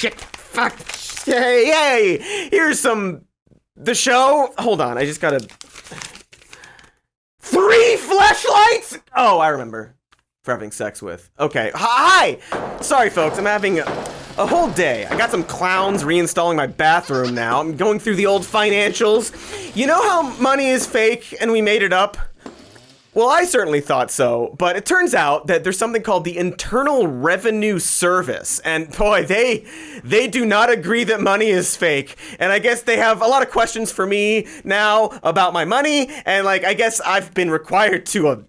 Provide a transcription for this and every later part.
shit, fuck, hey, here's the show. Hold on, I just gotta... 3 fleshlights? Oh, I remember. For having sex with. Okay, hi! Sorry, folks, I'm having a whole day. I got some clowns reinstalling my bathroom now. I'm going through the old financials. You know how money is fake and we made it up? Well, I certainly thought so, but it turns out that there's something called the Internal Revenue Service, and boy, they do not agree that money is fake, and I guess they have a lot of questions for me now about my money, and I guess I've been required to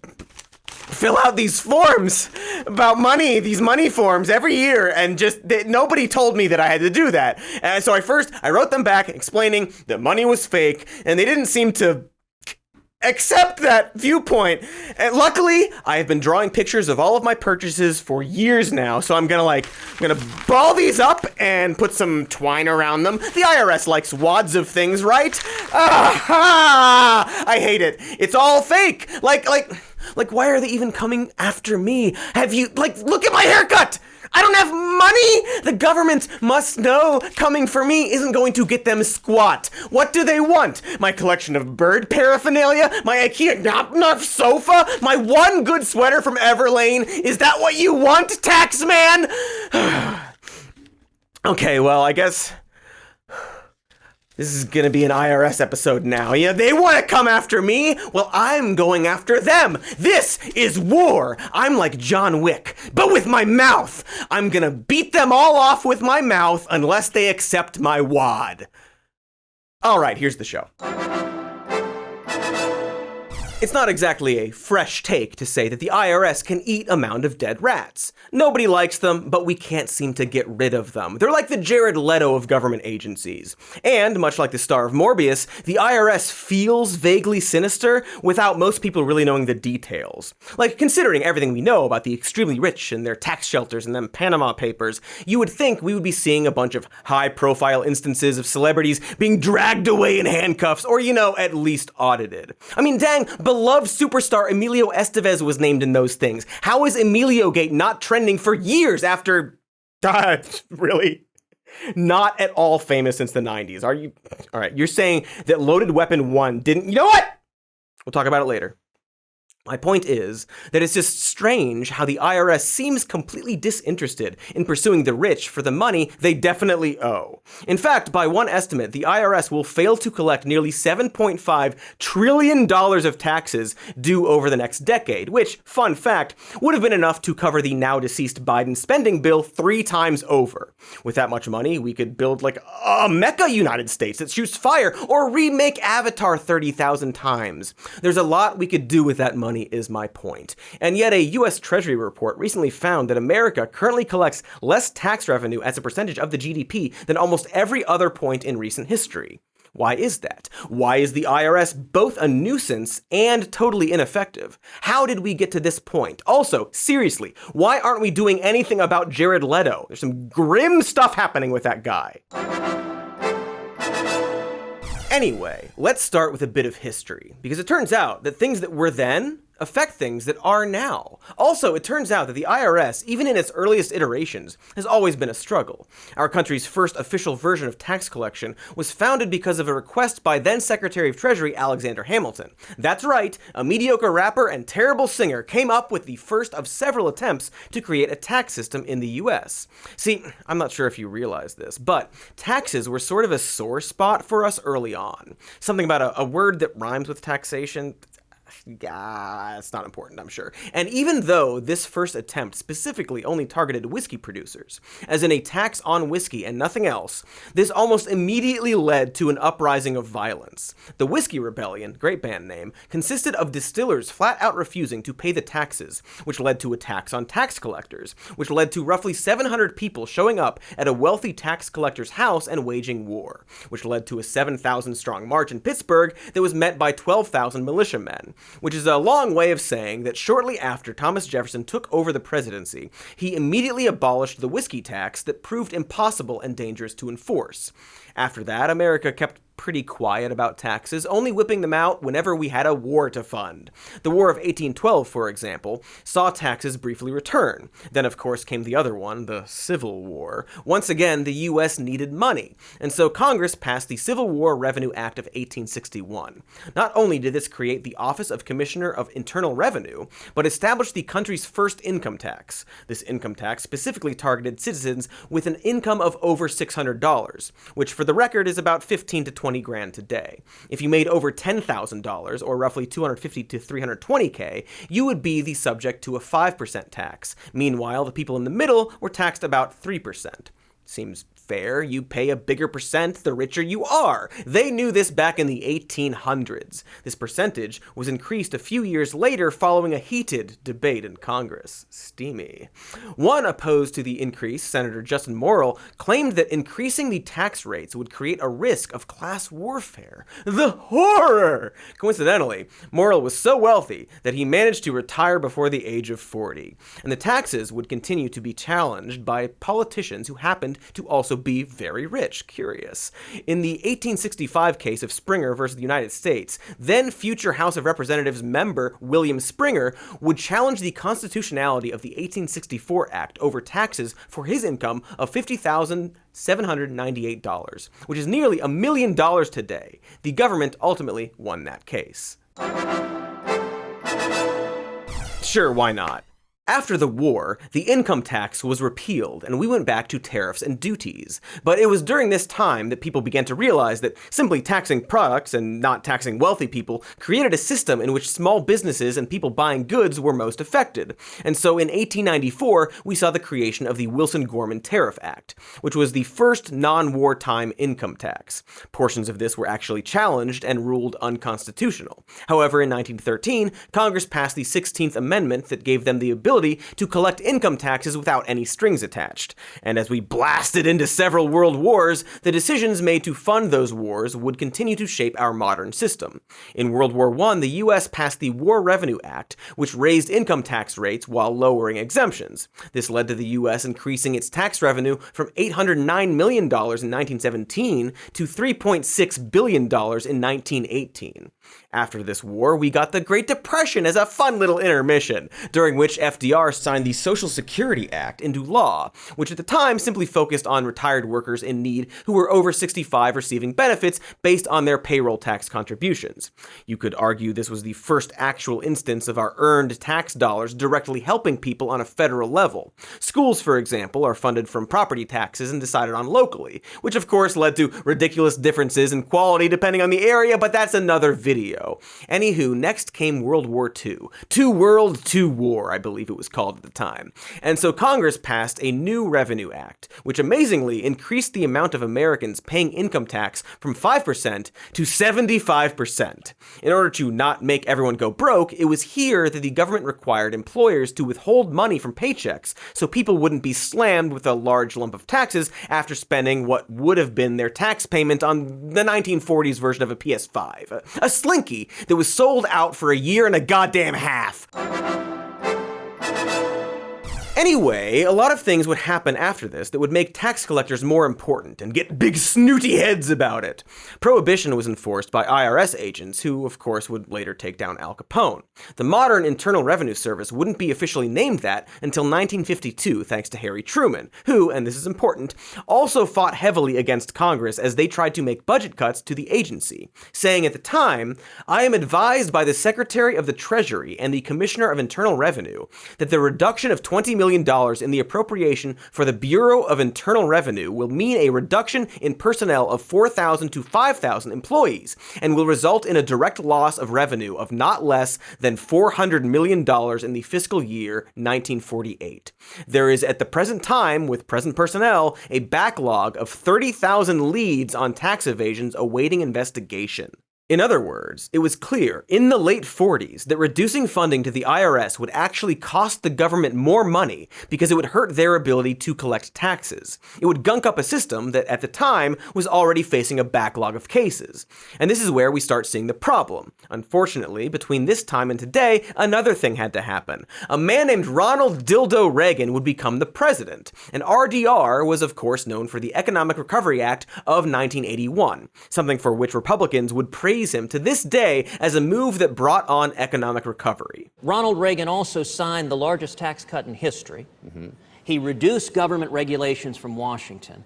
fill out these forms about money, these money forms every year, and nobody told me that I had to do that. And so I wrote them back explaining that money was fake, and they didn't seem to accept that viewpoint. And luckily, I have been drawing pictures of all of my purchases for years now, so I'm gonna ball these up and put some twine around them. The IRS likes wads of things, right? I hate it. It's all fake. Why are they even coming after me? Have you, look at my haircut! I don't have money! The government must know coming for me isn't going to get them squat. What do they want? My collection of bird paraphernalia? My IKEA knock sofa? My one good sweater from Everlane? Is that what you want, tax man? Okay, well, I guess this is gonna be an IRS episode now. Yeah, they want to come after me. Well, I'm going after them. This is war. I'm like John Wick, but with my mouth. I'm gonna beat them all off with my mouth unless they accept my wad. All right, here's the show. It's not exactly a fresh take to say that the IRS can eat a mound of dead rats. Nobody likes them, but we can't seem to get rid of them. They're like the Jared Leto of government agencies. And, much like the star of Morbius, the IRS feels vaguely sinister without most people really knowing the details. Considering everything we know about the extremely rich and their tax shelters and them Panama Papers, you would think we would be seeing a bunch of high-profile instances of celebrities being dragged away in handcuffs or, at least audited. I mean, dang, beloved superstar Emilio Estevez was named in those things. How is Emilio-gate not trending for years after... really? Not at all famous since the 90s. Are you... All right, you're saying that Loaded Weapon 1 didn't... You know what? We'll talk about it later. My point is that it's just strange how the IRS seems completely disinterested in pursuing the rich for the money they definitely owe. In fact, by one estimate, the IRS will fail to collect nearly $7.5 trillion of taxes due over the next decade, which, fun fact, would have been enough to cover the now-deceased Biden spending bill 3 times over. With that much money, we could build a Mecca United States that shoots fire, or remake Avatar 30,000 times. There's a lot we could do with that money, is my point. And yet a US Treasury report recently found that America currently collects less tax revenue as a percentage of the GDP than almost every other point in recent history. Why is that? Why is the IRS both a nuisance and totally ineffective? How did we get to this point? Also, seriously, why aren't we doing anything about Jared Leto? There's some grim stuff happening with that guy. Anyway, let's start with a bit of history, because it turns out that things that were then affect things that are now. Also, it turns out that the IRS, even in its earliest iterations, has always been a struggle. Our country's first official version of tax collection was founded because of a request by then Secretary of Treasury Alexander Hamilton. That's right, a mediocre rapper and terrible singer came up with the first of several attempts to create a tax system in the US. See, I'm not sure if you realize this, but taxes were sort of a sore spot for us early on. Something about a word that rhymes with taxation. It's not important, I'm sure. And even though this first attempt specifically only targeted whiskey producers, as in a tax on whiskey and nothing else, this almost immediately led to an uprising of violence. The Whiskey Rebellion, great band name, consisted of distillers flat out refusing to pay the taxes, which led to a tax on tax collectors, which led to roughly 700 people showing up at a wealthy tax collector's house and waging war, which led to a 7,000 strong march in Pittsburgh that was met by 12,000 militiamen. Which is a long way of saying that shortly after Thomas Jefferson took over the presidency, he immediately abolished the whiskey tax that proved impossible and dangerous to enforce. After that, America kept pretty quiet about taxes, only whipping them out whenever we had a war to fund. The War of 1812, for example, saw taxes briefly return. Then, of course, came the other one, the Civil War. Once again, the U.S. needed money, and so Congress passed the Civil War Revenue Act of 1861. Not only did this create the Office of Commissioner of Internal Revenue, but established the country's first income tax. This income tax specifically targeted citizens with an income of over $600, which for the record is about 15 to 20 grand today. If you made over $10,000, or roughly 250 to 320K, you would be the subject to a 5% tax. Meanwhile, the people in the middle were taxed about 3%. Seems fair. You pay a bigger percent the richer you are. They knew this back in the 1800s. This percentage was increased a few years later following a heated debate in Congress. Steamy. One opposed to the increase, Senator Justin Morrill, claimed that increasing the tax rates would create a risk of class warfare. The horror! Coincidentally, Morrill was so wealthy that he managed to retire before the age of 40, and the taxes would continue to be challenged by politicians who happened to also be very rich. Curious. In the 1865 case of Springer versus the United States, then future House of Representatives member William Springer would challenge the constitutionality of the 1864 Act over taxes for his income of $50,798, which is nearly $1 million today. The government ultimately won that case. Sure, why not? After the war, the income tax was repealed and we went back to tariffs and duties. But it was during this time that people began to realize that simply taxing products and not taxing wealthy people created a system in which small businesses and people buying goods were most affected. And so in 1894, we saw the creation of the Wilson-Gorman Tariff Act, which was the first non-wartime income tax. Portions of this were actually challenged and ruled unconstitutional. However, in 1913, Congress passed the 16th Amendment that gave them the ability to collect income taxes without any strings attached. And as we blasted into several world wars, the decisions made to fund those wars would continue to shape our modern system. In World War I, the U.S. passed the War Revenue Act, which raised income tax rates while lowering exemptions. This led to the U.S. increasing its tax revenue from $809 million in 1917 to $3.6 billion in 1918. After this war, we got the Great Depression as a fun little intermission, during which FDR signed the Social Security Act into law, which at the time simply focused on retired workers in need who were over 65 receiving benefits based on their payroll tax contributions. You could argue this was the first actual instance of our earned tax dollars directly helping people on a federal level. Schools, for example, are funded from property taxes and decided on locally, which of course led to ridiculous differences in quality depending on the area, but that's another video. Anywho, next came World War II. Two World, Two War, I believe it was called at the time. And so Congress passed a new Revenue Act, which amazingly increased the amount of Americans paying income tax from 5% to 75%. In order to not make everyone go broke, it was here that the government required employers to withhold money from paychecks so people wouldn't be slammed with a large lump of taxes after spending what would have been their tax payment on the 1940s version of a PS5. A slinky that was sold out for a year and a goddamn half. Anyway, a lot of things would happen after this that would make tax collectors more important and get big snooty heads about it. Prohibition was enforced by IRS agents who, of course, would later take down Al Capone. The modern Internal Revenue Service wouldn't be officially named that until 1952 thanks to Harry Truman, who, and this is important, also fought heavily against Congress as they tried to make budget cuts to the agency, saying at the time, "I am advised by the Secretary of the Treasury and the Commissioner of Internal Revenue that the reduction of $20 million in the appropriation for the Bureau of Internal Revenue will mean a reduction in personnel of 4,000 to 5,000 employees and will result in a direct loss of revenue of not less than $400 million in the fiscal year 1948. There is at the present time, with present personnel, a backlog of 30,000 leads on tax evasions awaiting investigation." In other words, it was clear in the late 40s that reducing funding to the IRS would actually cost the government more money because it would hurt their ability to collect taxes. It would gunk up a system that at the time was already facing a backlog of cases. And this is where we start seeing the problem. Unfortunately, between this time and today, another thing had to happen. A man named Ronald Dildo Reagan would become the president. And RDR was of course known for the Economic Recovery Act of 1981, something for which Republicans would praise him to this day as a move that brought on economic recovery. Ronald Reagan also signed the largest tax cut in history. He reduced government regulations from Washington.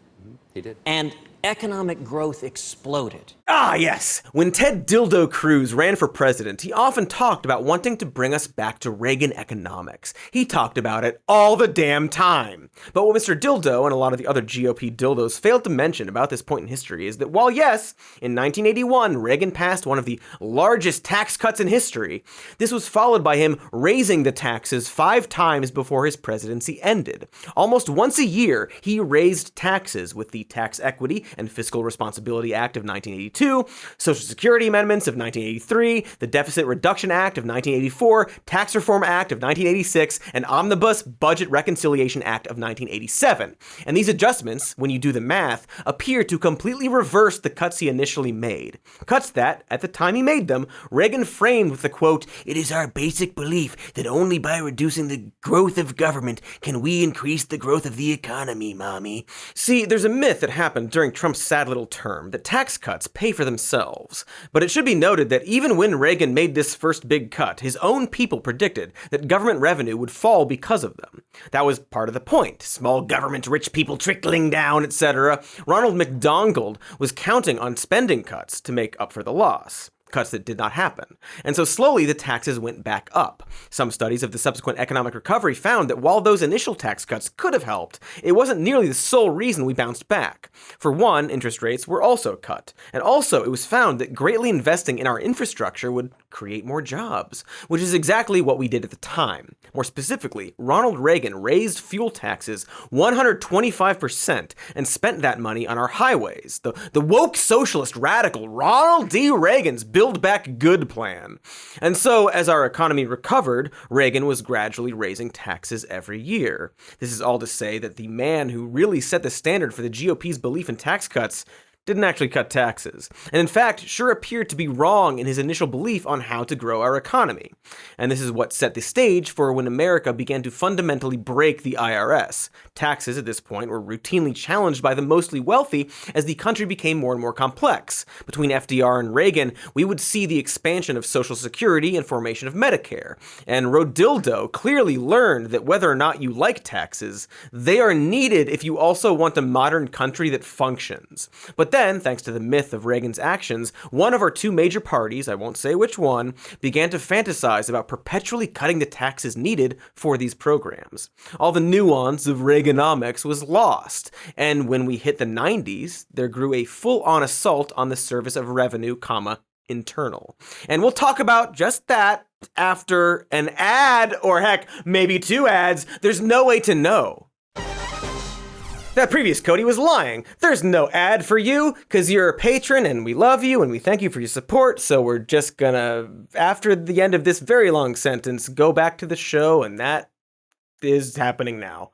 He did. And economic growth exploded. Ah, yes! When Ted Dildo Cruz ran for president, he often talked about wanting to bring us back to Reagan economics. He talked about it all the damn time. But what Mr. Dildo and a lot of the other GOP dildos failed to mention about this point in history is that while yes, in 1981, Reagan passed one of the largest tax cuts in history, this was followed by him raising the taxes 5 times before his presidency ended. Almost once a year, he raised taxes with the Tax Equity and Fiscal Responsibility Act of 1982, Social Security Amendments of 1983, the Deficit Reduction Act of 1984, Tax Reform Act of 1986, and Omnibus Budget Reconciliation Act of 1987. And these adjustments, when you do the math, appear to completely reverse the cuts he initially made. Cuts that, at the time he made them, Reagan framed with the quote, "It is our basic belief that only by reducing the growth of government can we increase the growth of the economy, mommy." See, there's a myth that happened during Trump's sad little term that tax cuts pay for themselves. But it should be noted that even when Reagan made this first big cut, his own people predicted that government revenue would fall because of them. That was part of the point. Small government, rich people trickling down, etc. Ronald McDonald was counting on spending cuts to make up for the loss. Cuts that did not happen. And so slowly the taxes went back up. Some studies of the subsequent economic recovery found that while those initial tax cuts could have helped, it wasn't nearly the sole reason we bounced back. For one, interest rates were also cut. And also it was found that greatly investing in our infrastructure would create more jobs, which is exactly what we did at the time. More specifically, Ronald Reagan raised fuel taxes 125% and spent that money on our highways. The woke socialist radical Ronald D. Reagan's Build Back Good plan. And so, as our economy recovered, Reagan was gradually raising taxes every year. This is all to say that the man who really set the standard for the GOP's belief in tax cuts didn't actually cut taxes, and in fact sure appeared to be wrong in his initial belief on how to grow our economy. And this is what set the stage for when America began to fundamentally break the IRS. Taxes at this point were routinely challenged by the mostly wealthy as the country became more and more complex. Between FDR and Reagan, we would see the expansion of Social Security and formation of Medicare. And Rodildo clearly learned that whether or not you like taxes, they are needed if you also want a modern country that functions. But then, thanks to the myth of Reagan's actions, one of our 2 major parties, I won't say which one, began to fantasize about perpetually cutting the taxes needed for these programs. All the nuance of Reaganomics was lost, and when we hit the 90s, there grew a full-on assault on the service of revenue, internal. And we'll talk about just that after an ad, or heck, maybe 2 ads. There's no way to know. That previous Cody was lying. There's no ad for you, because you're a patron and we love you and we thank you for your support, so we're just gonna, after the end of this very long sentence, go back to the show, and that is happening now.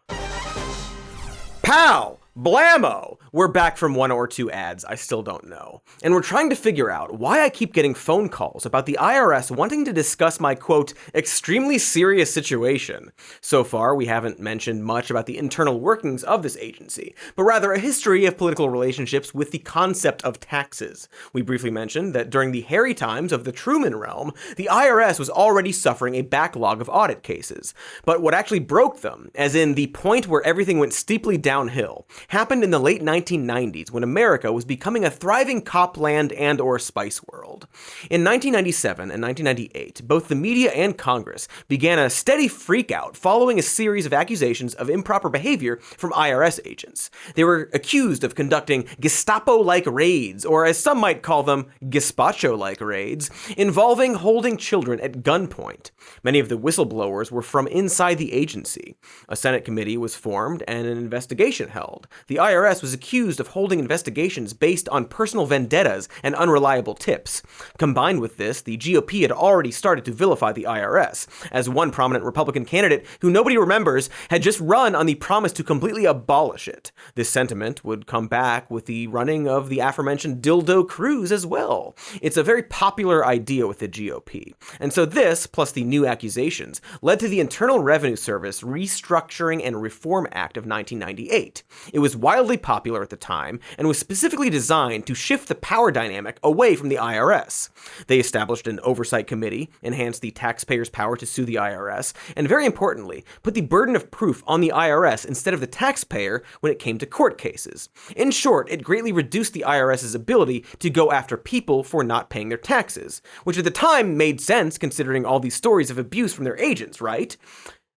Pow! Blammo! We're back from 1 or 2 ads, I still don't know. And we're trying to figure out why I keep getting phone calls about the IRS wanting to discuss my, quote, extremely serious situation. So far, we haven't mentioned much about the internal workings of this agency, but rather a history of political relationships with the concept of taxes. We briefly mentioned that during the hairy times of the Truman realm, the IRS was already suffering a backlog of audit cases. But what actually broke them, as in the point where everything went steeply downhill, happened in the late 1990s when America was becoming a thriving copland and or spice world. In 1997 and 1998, both the media and Congress began a steady freakout following a series of accusations of improper behavior from IRS agents. They were accused of conducting Gestapo-like raids, or as some might call them, gazpacho-like raids, involving holding children at gunpoint. Many of the whistleblowers were from inside the agency. A Senate committee was formed and an investigation held. The IRS was accused of holding investigations based on personal vendettas and unreliable tips. Combined with this, the GOP had already started to vilify the IRS, as one prominent Republican candidate, who nobody remembers, had just run on the promise to completely abolish it. This sentiment would come back with the running of the aforementioned dildo cruise as well. It's a very popular idea with the GOP. And so this, plus the new accusations, led to the Internal Revenue Service Restructuring and Reform Act of 1998. It was wildly popular at the time and was specifically designed to shift the power dynamic away from the IRS. They established an oversight committee, enhanced the taxpayers' power to sue the IRS, and very importantly, put the burden of proof on the IRS instead of the taxpayer when it came to court cases. In short, it greatly reduced the IRS's ability to go after people for not paying their taxes, which at the time made sense considering all these stories of abuse from their agents, right?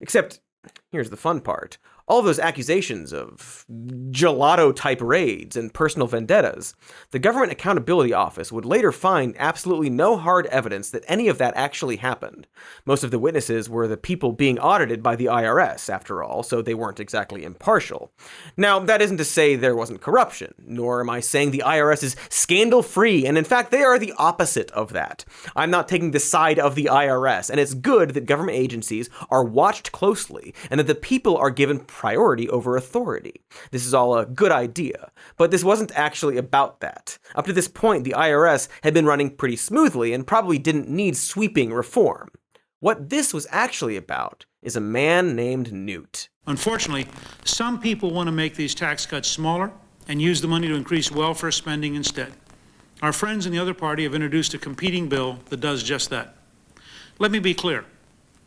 Except, here's the fun part. All of those accusations of gelato-type raids and personal vendettas, the Government Accountability Office would later find absolutely no hard evidence that any of that actually happened. Most of the witnesses were the people being audited by the IRS, after all, so they weren't exactly impartial. Now, that isn't to say there wasn't corruption, nor am I saying the IRS is scandal-free, and in fact, they are the opposite of that. I'm not taking the side of the IRS, and it's good that government agencies are watched closely, and that the people are given priority over authority. This is all a good idea, but this wasn't actually about that. Up to this point, the IRS had been running pretty smoothly and probably didn't need sweeping reform. What this was actually about is a man named Newt. Unfortunately, some people want to make these tax cuts smaller and use the money to increase welfare spending instead. Our friends in the other party have introduced a competing bill that does just that. Let me be clear.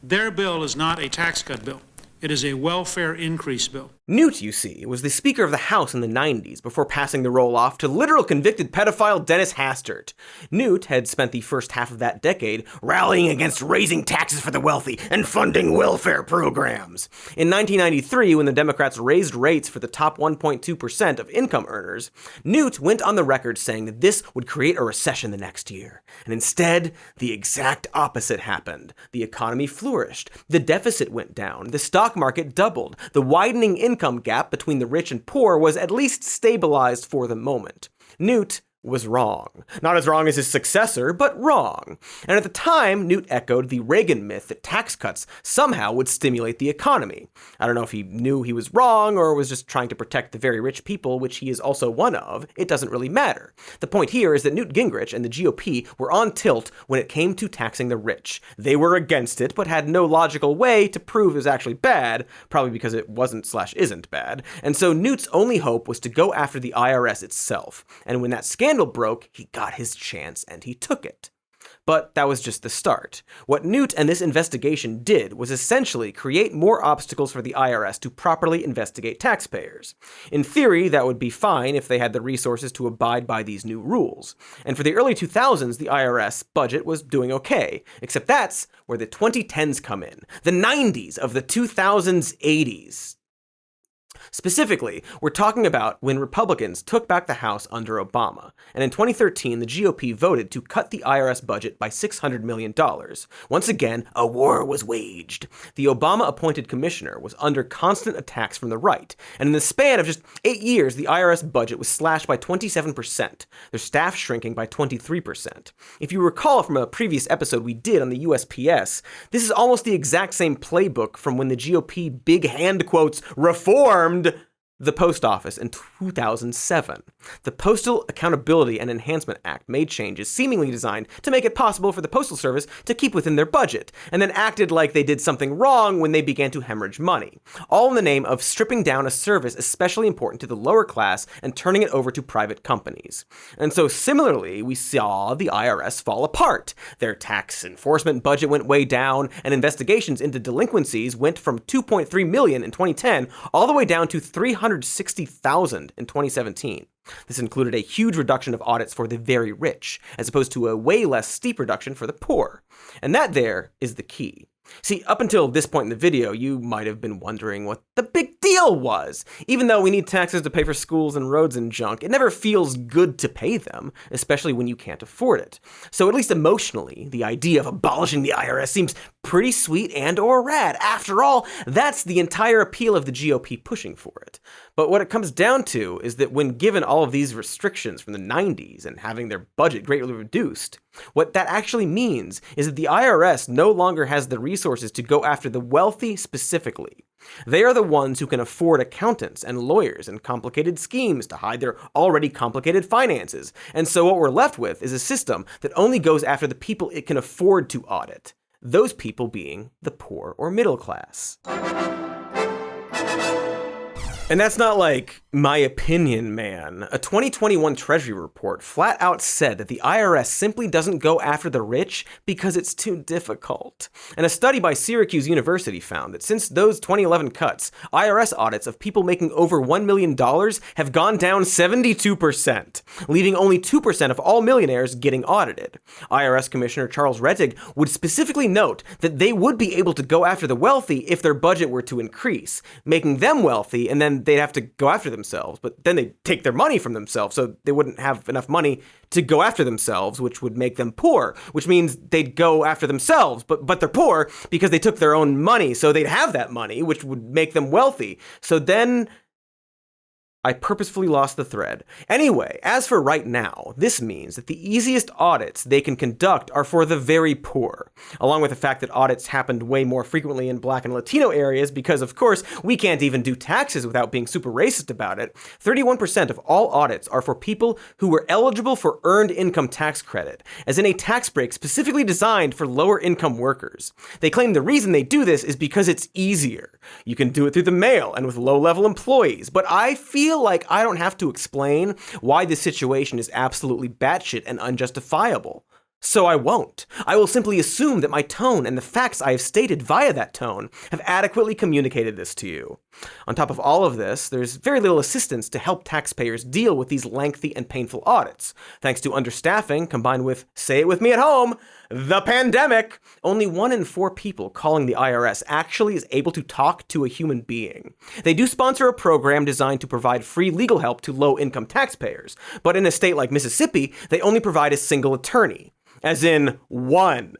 Their bill is not a tax cut bill. It is a welfare increase bill. Newt, you see, was the Speaker of the House in the 90s before passing the role off to literal convicted pedophile Dennis Hastert. Newt had spent the first half of that decade rallying against raising taxes for the wealthy and funding welfare programs. In 1993, when the Democrats raised rates for the top 1.2% of income earners, Newt went on the record saying that this would create a recession the next year. And instead, the exact opposite happened. The economy flourished, the deficit went down, the stock market doubled, the widening income gap between the rich and poor was at least stabilized for the moment. Newt was wrong. Not as wrong as his successor, but wrong. And at the time, Newt echoed the Reagan myth that tax cuts somehow would stimulate the economy. I don't know if he knew he was wrong or was just trying to protect the very rich people, which he is also one of. It doesn't really matter. The point here is that Newt Gingrich and the GOP were on tilt when it came to taxing the rich. They were against it, but had no logical way to prove it was actually bad, probably because it wasn't/isn't bad. And so Newt's only hope was to go after the IRS itself. And when that scandal broke, he got his chance and he took it. But that was just the start. What Newt and this investigation did was essentially create more obstacles for the IRS to properly investigate taxpayers. In theory, that would be fine if they had the resources to abide by these new rules. And for the early 2000s, the IRS budget was doing okay, except that's where the 2010s come in. The 90s of the 2000s, 80s. Specifically, we're talking about when Republicans took back the House under Obama, and in 2013, the GOP voted to cut the IRS budget by $600 million. Once again, a war was waged. The Obama-appointed commissioner was under constant attacks from the right, and in the span of just 8 years, the IRS budget was slashed by 27%, their staff shrinking by 23%. If you recall from a previous episode we did on the USPS, this is almost the exact same playbook from when the GOP big hand quotes reformed the post office in 2007. The Postal Accountability and Enhancement Act made changes seemingly designed to make it possible for the Postal Service to keep within their budget, and then acted like they did something wrong when they began to hemorrhage money, all in the name of stripping down a service especially important to the lower class and turning it over to private companies. And so similarly, we saw the IRS fall apart. Their tax enforcement budget went way down, and investigations into delinquencies went from 2.3 million in 2010 all the way down to 360,000 in 2017. This included a huge reduction of audits for the very rich, as opposed to a way less steep reduction for the poor. And that there is the key. See, up until this point in the video, you might have been wondering what the big deal deal was. Even though we need taxes to pay for schools and roads and junk, it never feels good to pay them, especially when you can't afford it. So at least emotionally, the idea of abolishing the IRS seems pretty sweet and or rad. After all, that's the entire appeal of the GOP pushing for it. But what it comes down to is that when given all of these restrictions from the 90s and having their budget greatly reduced, what that actually means is that the IRS no longer has the resources to go after the wealthy specifically. They are the ones who can afford accountants and lawyers and complicated schemes to hide their already complicated finances. And so what we're left with is a system that only goes after the people it can afford to audit. Those people being the poor or middle class. And that's not like my opinion, man. A 2021 Treasury report flat out said that the IRS simply doesn't go after the rich because it's too difficult. And a study by Syracuse University found that since those 2011 cuts, IRS audits of people making over $1 million have gone down 72%, leaving only 2% of all millionaires getting audited. IRS Commissioner Charles Rettig would specifically note that they would be able to go after the wealthy if their budget were to increase, making them wealthy, and then they'd have to go after themselves, but then they'd take their money from themselves, so they wouldn't have enough money to go after themselves, which would make them poor, which means they'd go after themselves, but they're poor because they took their own money, so they'd have that money, which would make them wealthy. So then I purposefully lost the thread. Anyway, as for right now, this means that the easiest audits they can conduct are for the very poor, along with the fact that audits happened way more frequently in Black and Latino areas because, of course, we can't even do taxes without being super racist about it. 31% of all audits are for people who were eligible for earned income tax credit, as in a tax break specifically designed for lower income workers. They claim the reason they do this is because it's easier. You can do it through the mail and with low-level employees, but I feel like I don't have to explain why this situation is absolutely batshit and unjustifiable. So I won't. I will simply assume that my tone and the facts I have stated via that tone have adequately communicated this to you. On top of all of this, there's very little assistance to help taxpayers deal with these lengthy and painful audits. Thanks to understaffing combined with, say it with me at home, the pandemic, only 1 in 4 people calling the IRS actually is able to talk to a human being. They do sponsor a program designed to provide free legal help to low-income taxpayers, but in a state like Mississippi, they only provide a single attorney. As in, one.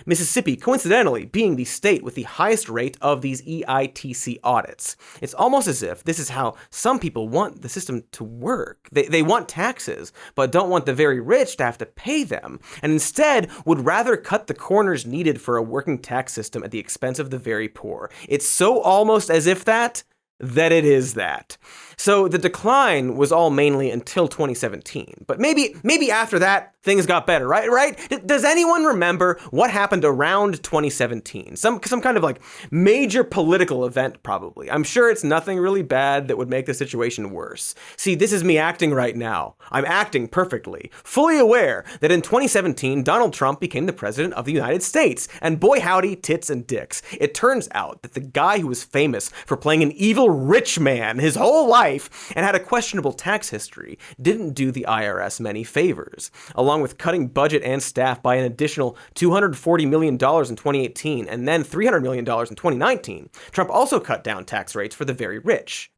Mississippi, coincidentally, being the state with the highest rate of these EITC audits. It's almost as if this is how some people want the system to work. They want taxes, but don't want the very rich to have to pay them, and instead would rather cut the corners needed for a working tax system at the expense of the very poor. It's so almost as if that it is that. So the decline was all mainly until 2017. But maybe after that, things got better, right? Does anyone remember what happened around 2017? Some kind of like major political event, probably. I'm sure it's nothing really bad that would make the situation worse. See, this is me acting right now. I'm acting perfectly, fully aware that in 2017, Donald Trump became the president of the United States. And boy howdy, tits and dicks. It turns out that the guy who was famous for playing an evil rich man his whole life and had a questionable tax history didn't do the IRS many favors. Along with cutting budget and staff by an additional $240 million in 2018 and then $300 million in 2019, Trump also cut down tax rates for the very rich.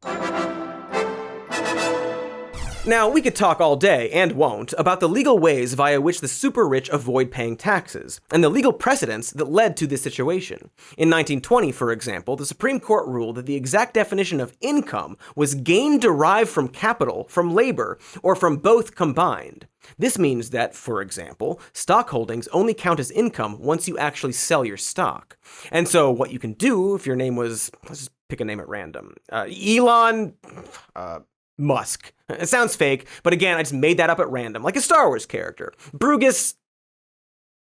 Now, we could talk all day, and won't, about the legal ways via which the super rich avoid paying taxes, and the legal precedents that led to this situation. In 1920, for example, the Supreme Court ruled that the exact definition of income was gain derived from capital, from labor, or from both combined. This means that, for example, stock holdings only count as income once you actually sell your stock. And so what you can do if your name was, let's just pick a name at random, Elon Musk. It sounds fake, but again, I just made that up at random, like a Star Wars character. Brugus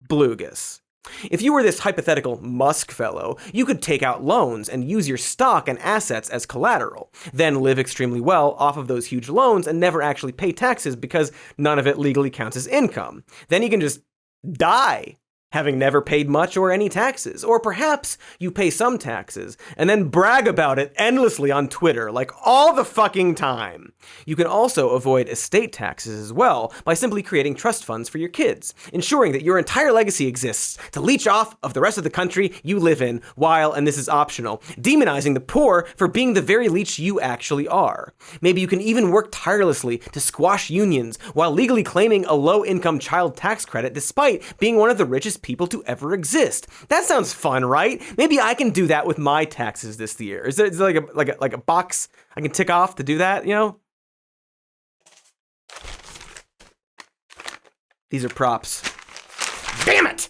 Blugus. If you were this hypothetical Musk fellow, you could take out loans and use your stock and assets as collateral, then live extremely well off of those huge loans and never actually pay taxes because none of it legally counts as income. Then you can just die. having never paid much or any taxes. Or perhaps you pay some taxes and then brag about it endlessly on Twitter, like all the fucking time. You can also avoid estate taxes as well by simply creating trust funds for your kids, ensuring that your entire legacy exists to leech off of the rest of the country you live in while, and this is optional, demonizing the poor for being the very leech you actually are. Maybe you can even work tirelessly to squash unions while legally claiming a low-income child tax credit despite being one of the richest people to ever exist. That sounds fun, right? Maybe I can do that with my taxes this year. Is there like a box I can tick off to do that, you know? These are props. Damn it!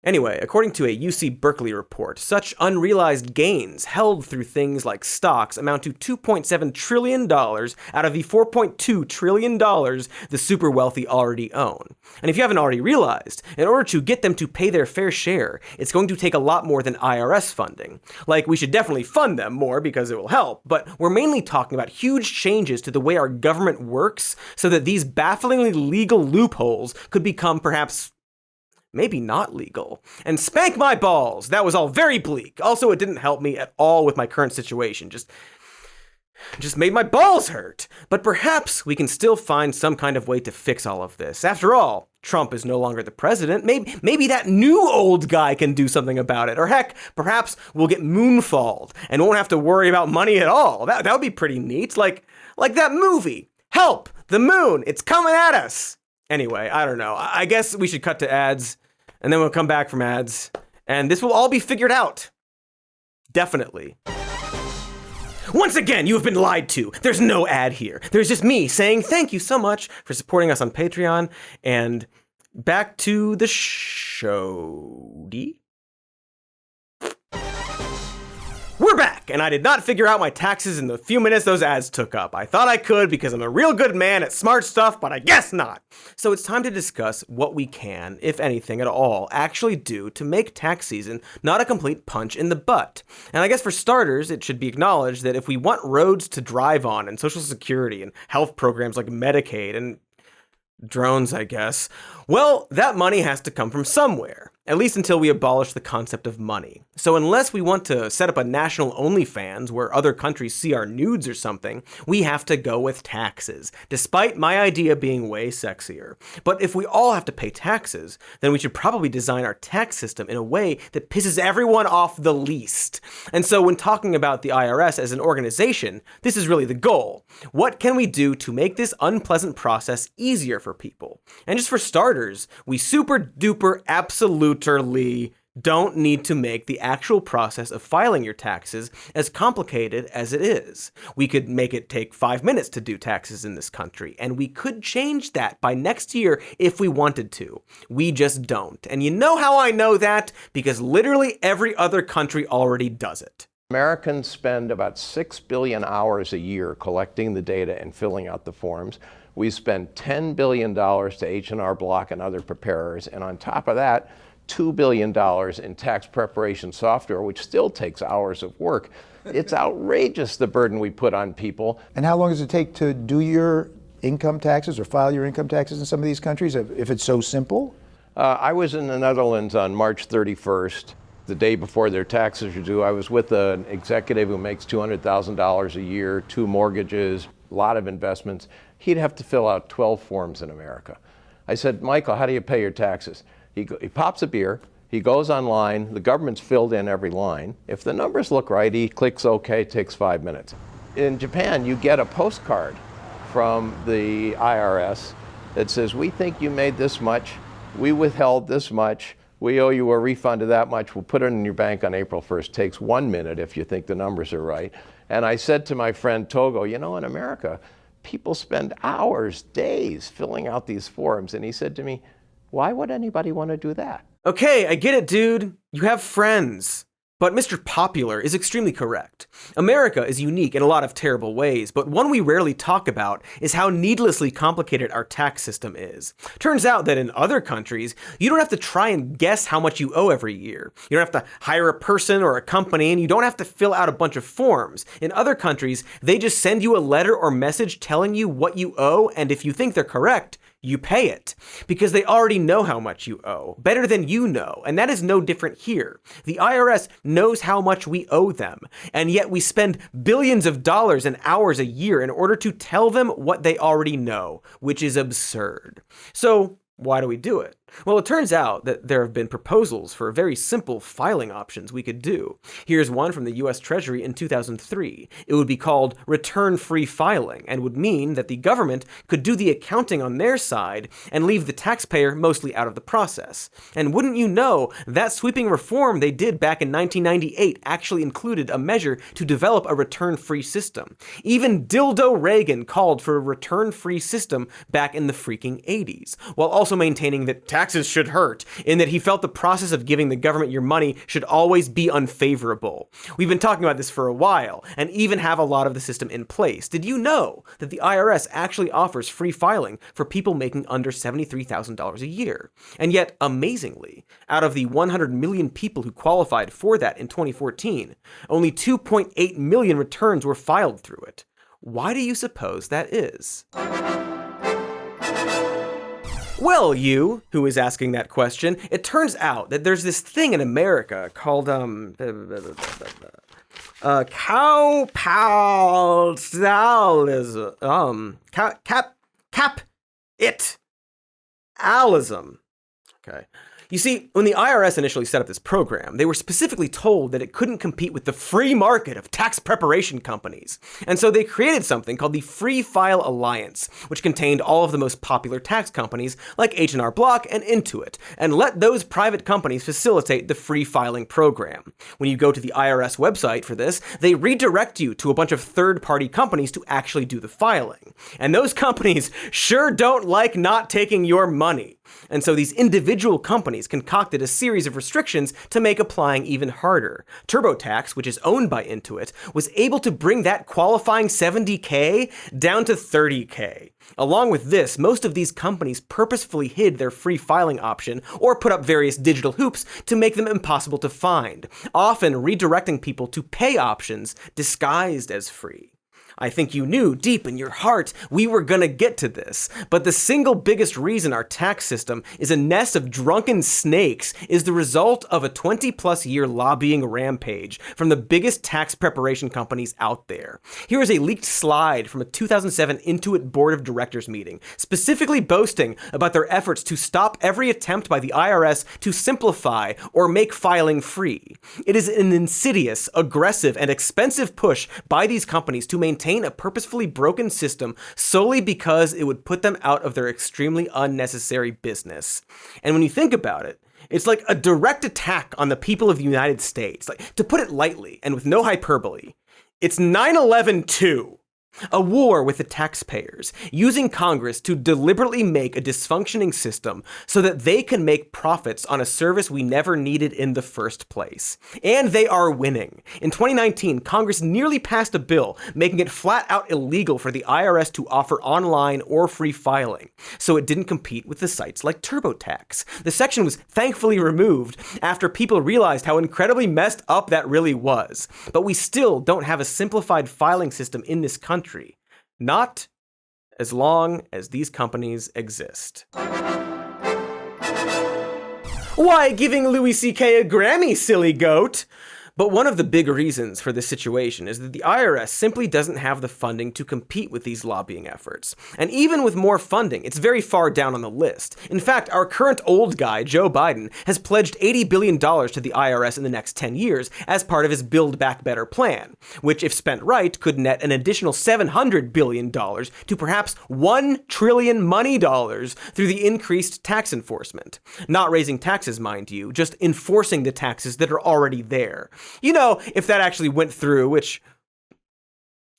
Anyway, according to a UC Berkeley report, such unrealized gains held through things like stocks amount to $2.7 trillion out of the $4.2 trillion the super wealthy already own. And if you haven't already realized, in order to get them to pay their fair share, it's going to take a lot more than IRS funding. Like, we should definitely fund them more because it will help, but we're mainly talking about huge changes to the way our government works so that these bafflingly legal loopholes could become perhaps maybe not legal. And spank my balls! That was all very bleak. Also, it didn't help me at all with my current situation. Just made my balls hurt. But perhaps we can still find some kind of way to fix all of this. After all, Trump is no longer the president. Maybe that new old guy can do something about it. Or heck, perhaps we'll get moonfalled and won't have to worry about money at all. That would be pretty neat. Like that movie. Help! The moon! It's coming at us! Anyway, I don't know. I guess we should cut to ads, and then we'll come back from ads, and this will all be figured out. Definitely. Once again, you have been lied to. There's no ad here. There's just me saying thank you so much for supporting us on Patreon, and back to the show. We're back, and I did not figure out my taxes in the few minutes those ads took up. I thought I could because I'm a real good man at smart stuff, but I guess not. So it's time to discuss what we can, if anything at all, actually do to make tax season not a complete punch in the butt. And I guess for starters, it should be acknowledged that if we want roads to drive on and Social Security and health programs like Medicaid and drones, I guess, well, that money has to come from somewhere. At least until we abolish the concept of money. So unless we want to set up a national OnlyFans where other countries see our nudes or something, we have to go with taxes, despite my idea being way sexier. But if we all have to pay taxes, then we should probably design our tax system in a way that pisses everyone off the least. And so when talking about the IRS as an organization, this is really the goal. What can we do to make this unpleasant process easier for people? And just for starters, we super duper absolutely don't need to make the actual process of filing your taxes as complicated as it is. We could make it take 5 minutes to do taxes in this country, and we could change that by next year if we wanted to. We just don't. And you know how I know that? Because literally every other country already does it. Americans spend about 6 billion hours a year collecting the data and filling out the forms. We spend $10 billion to H&R Block and other preparers, and on top of that, $2 billion in tax preparation software, which still takes hours of work. It's outrageous, the burden we put on people. And how long does it take to do your income taxes or file your income taxes in some of these countries, if it's so simple? I was in the Netherlands on March 31st, the day before their taxes are due. I was with an executive who makes $200,000 a year, 2 mortgages, a lot of investments. He'd have to fill out 12 forms in America. I said, Michael, how do you pay your taxes? He pops a beer, he goes online, the government's filled in every line. If the numbers look right, he clicks OK, takes 5 minutes. In Japan, you get a postcard from the IRS that says, we think you made this much, we withheld this much, we owe you a refund of that much, we'll put it in your bank on April 1st. Takes 1 minute if you think the numbers are right. And I said to my friend Togo, you know, in America, people spend hours, days filling out these forms. And he said to me, why would anybody want to do that? Okay, I get it, dude. You have friends. But Mr. Popular is extremely correct. America is unique in a lot of terrible ways, but one we rarely talk about is how needlessly complicated our tax system is. Turns out that in other countries, you don't have to try and guess how much you owe every year. You don't have to hire a person or a company, and you don't have to fill out a bunch of forms. In other countries, they just send you a letter or message telling you what you owe, and if you think they're correct, You pay it, because they already know how much you owe, better than you know, and that is no different here. The IRS knows how much we owe them, and yet we spend billions of dollars and hours a year in order to tell them what they already know, which is absurd. So, why do we do it? Well, it turns out that there have been proposals for very simple filing options we could do. Here's one from the US Treasury in 2003. It would be called return-free filing and would mean that the government could do the accounting on their side and leave the taxpayer mostly out of the process. And wouldn't you know, that sweeping reform they did back in 1998 actually included a measure to develop a return-free system. Even Dildo Reagan called for a return-free system back in the freaking 80s, while also maintaining that taxes should hurt, in that he felt the process of giving the government your money should always be unfavorable. We've been talking about this for a while, and even have a lot of the system in place. Did you know that the IRS actually offers free filing for people making under $73,000 a year? And yet, amazingly, out of the 100 million people who qualified for that in 2014, only 2.8 million returns were filed through it. Why do you suppose that is? Well, you, who is asking that question, it turns out that there's this thing in America called, capitalism. Okay. You see, when the IRS initially set up this program, they were specifically told that it couldn't compete with the free market of tax preparation companies. And so they created something called the Free File Alliance, which contained all of the most popular tax companies like H&R Block and Intuit, and let those private companies facilitate the free filing program. When you go to the IRS website for this, they redirect you to a bunch of third-party companies to actually do the filing. And those companies sure don't like not taking your money. And so these individual companies concocted a series of restrictions to make applying even harder. TurboTax, which is owned by Intuit, was able to bring that qualifying $70K down to $30K. Along with this, most of these companies purposefully hid their free filing option or put up various digital hoops to make them impossible to find, often redirecting people to pay options disguised as free. I think you knew deep in your heart we were gonna get to this, but the single biggest reason our tax system is a nest of drunken snakes is the result of a 20-plus year lobbying rampage from the biggest tax preparation companies out there. Here is a leaked slide from a 2007 Intuit Board of Directors meeting, specifically boasting about their efforts to stop every attempt by the IRS to simplify or make filing free. It is an insidious, aggressive, and expensive push by these companies to maintain a purposefully broken system solely because it would put them out of their extremely unnecessary business. And when you think about it, it's like a direct attack on the people of the United States. Like, to put it lightly and with no hyperbole, it's 9/11-2. A war with the taxpayers, using Congress to deliberately make a dysfunctioning system so that they can make profits on a service we never needed in the first place. And they are winning. In 2019, Congress nearly passed a bill making it flat out illegal for the IRS to offer online or free filing, so it didn't compete with the sites like TurboTax. The section was thankfully removed after people realized how incredibly messed up that really was. But we still don't have a simplified filing system in this country. Not as long as these companies exist. Why, giving Louis C.K. a Grammy, silly goat! But one of the big reasons for this situation is that the IRS simply doesn't have the funding to compete with these lobbying efforts. And even with more funding, it's very far down on the list. In fact, our current old guy, Joe Biden, has pledged $80 billion to the IRS in the next 10 years as part of his Build Back Better plan, which, if spent right, could net an additional $700 billion to perhaps $1 trillion money dollars through the increased tax enforcement. Not raising taxes, mind you, just enforcing the taxes that are already there. You know, if that actually went through, which,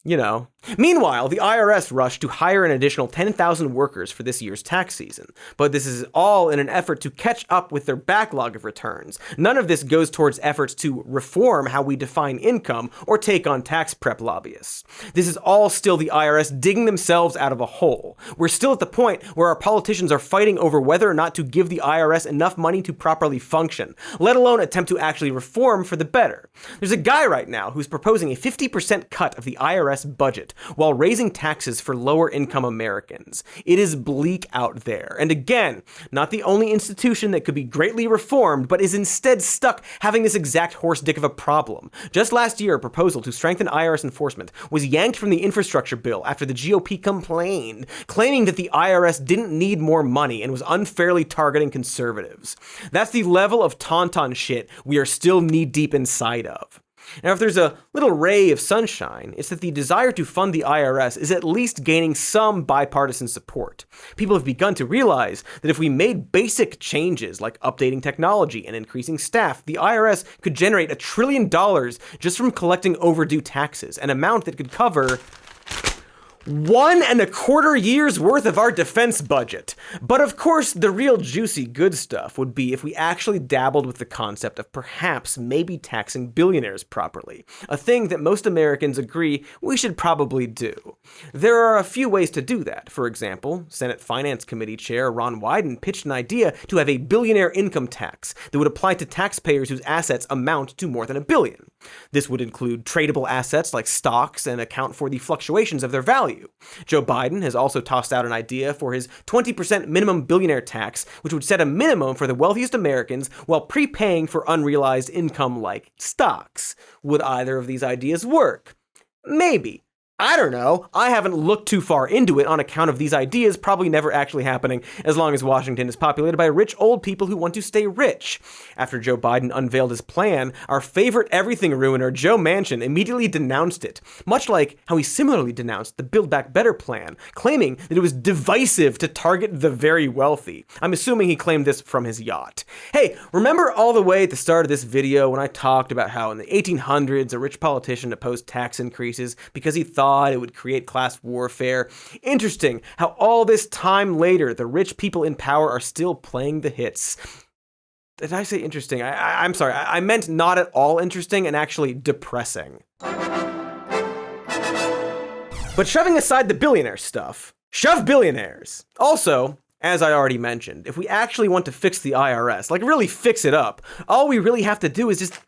you know. Meanwhile, the IRS rushed to hire an additional 10,000 workers for this year's tax season, but this is all in an effort to catch up with their backlog of returns. None of this goes towards efforts to reform how we define income or take on tax prep lobbyists. This is all still the IRS digging themselves out of a hole. We're still at the point where our politicians are fighting over whether or not to give the IRS enough money to properly function, let alone attempt to actually reform for the better. There's a guy right now who's proposing a 50% cut of the IRS IRS budget while raising taxes for lower income Americans. It is bleak out there. And again, not the only institution that could be greatly reformed, but is instead stuck having this exact horse dick of a problem. Just last year, a proposal to strengthen IRS enforcement was yanked from the infrastructure bill after the GOP complained, claiming that the IRS didn't need more money and was unfairly targeting conservatives. That's the level of tauntaun shit we are still knee-deep inside of. Now, if there's a little ray of sunshine, it's that the desire to fund the IRS is at least gaining some bipartisan support. People have begun to realize that if we made basic changes like updating technology and increasing staff, the IRS could generate $1 trillion just from collecting overdue taxes, an amount that could cover 1.25 years worth of our defense budget. But of course, the real juicy good stuff would be if we actually dabbled with the concept of perhaps maybe taxing billionaires properly, a thing that most Americans agree we should probably do. There are a few ways to do that. For example, Senate Finance Committee Chair Ron Wyden pitched an idea to have a billionaire income tax that would apply to taxpayers whose assets amount to more than $1 billion. This would include tradable assets like stocks and account for the fluctuations of their value. Joe Biden has also tossed out an idea for his 20% minimum billionaire tax, which would set a minimum for the wealthiest Americans while prepaying for unrealized income like stocks. Would either of these ideas work? Maybe. I don't know. I haven't looked too far into it on account of these ideas probably never actually happening as long as Washington is populated by rich old people who want to stay rich. After Joe Biden unveiled his plan, our favorite everything ruiner Joe Manchin immediately denounced it, much like how he similarly denounced the Build Back Better plan, claiming that it was divisive to target the very wealthy. I'm assuming he claimed this from his yacht. Hey, remember all the way at the start of this video when I talked about how in the 1800s a rich politician opposed tax increases because he thought it would create class warfare? Interesting how all this time later, the rich people in power are still playing the hits. Did I say interesting? I'm sorry. I meant not at all interesting and actually depressing. But shoving aside the billionaire stuff, shove billionaires. Also, as I already mentioned, if we actually want to fix the IRS, like really fix it up, all we really have to do is just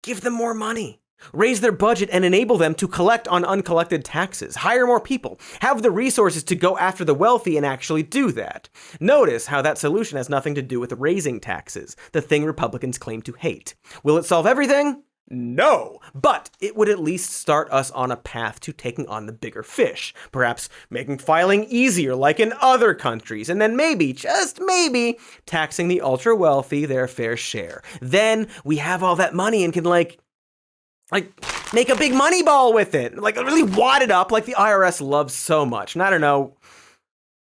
give them more money. Raise their budget and enable them to collect on uncollected taxes, hire more people, have the resources to go after the wealthy and actually do that. Notice how that solution has nothing to do with raising taxes, the thing Republicans claim to hate. Will it solve everything? No, but it would at least start us on a path to taking on the bigger fish, perhaps making filing easier like in other countries, and then maybe, just maybe, taxing the ultra wealthy their fair share. Then we have all that money and can like make a big money ball with it. Like really wad it up like the IRS loves so much. And I don't know,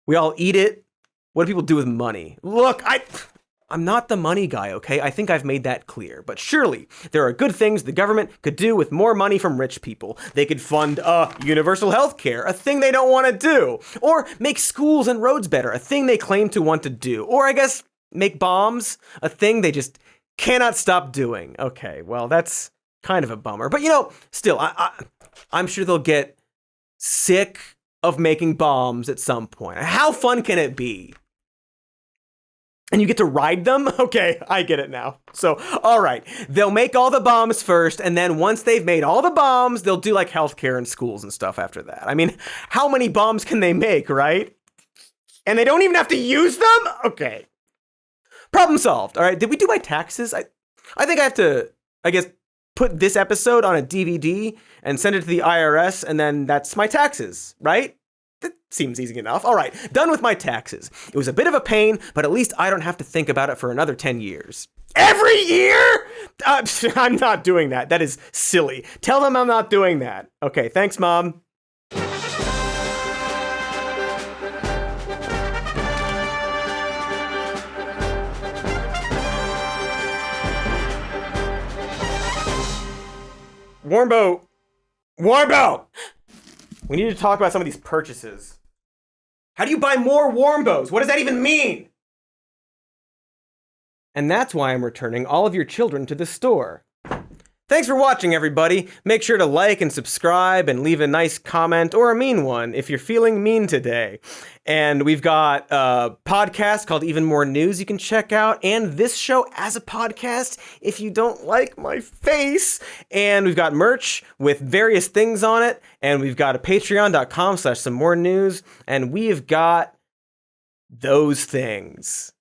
we all eat it. What do people do with money? Look, I'm not the money guy, okay? I think I've made that clear. But surely there are good things the government could do with more money from rich people. They could fund universal health care, a thing they don't want to do. Or make schools and roads better, a thing they claim to want to do. Or I guess make bombs, a thing they just cannot stop doing. Okay, well, that's kind of a bummer. But, you know, still, I'm sure they'll get sick of making bombs at some point. How fun can it be? And you get to ride them? Okay, I get it now. So, all right, they'll make all the bombs first, and then once they've made all the bombs, they'll do like healthcare and schools and stuff after that. I mean, how many bombs can they make, right? And they don't even have to use them? Okay. Problem solved. All right, did we do my taxes? I think I have to, I guess, put this episode on a DVD and send it to the IRS, and then that's my taxes, right? That seems easy enough. All right, done with my taxes. It was a bit of a pain, but at least I don't have to think about it for another 10 years. Every year? I'm not doing that. That is silly. Tell them I'm not doing that. Okay, thanks, Mom. Warmbo! We need to talk about some of these purchases. How do you buy more Warmbos? What does that even mean? And that's why I'm returning all of your children to the store. Thanks for watching, everybody. Make sure to like and subscribe and leave a nice comment or a mean one if you're feeling mean today. And we've got a podcast called Even More News you can check out, and this show as a podcast if you don't like my face. And we've got merch with various things on it, and we've got a patreon.com/some more news, and we've got those things.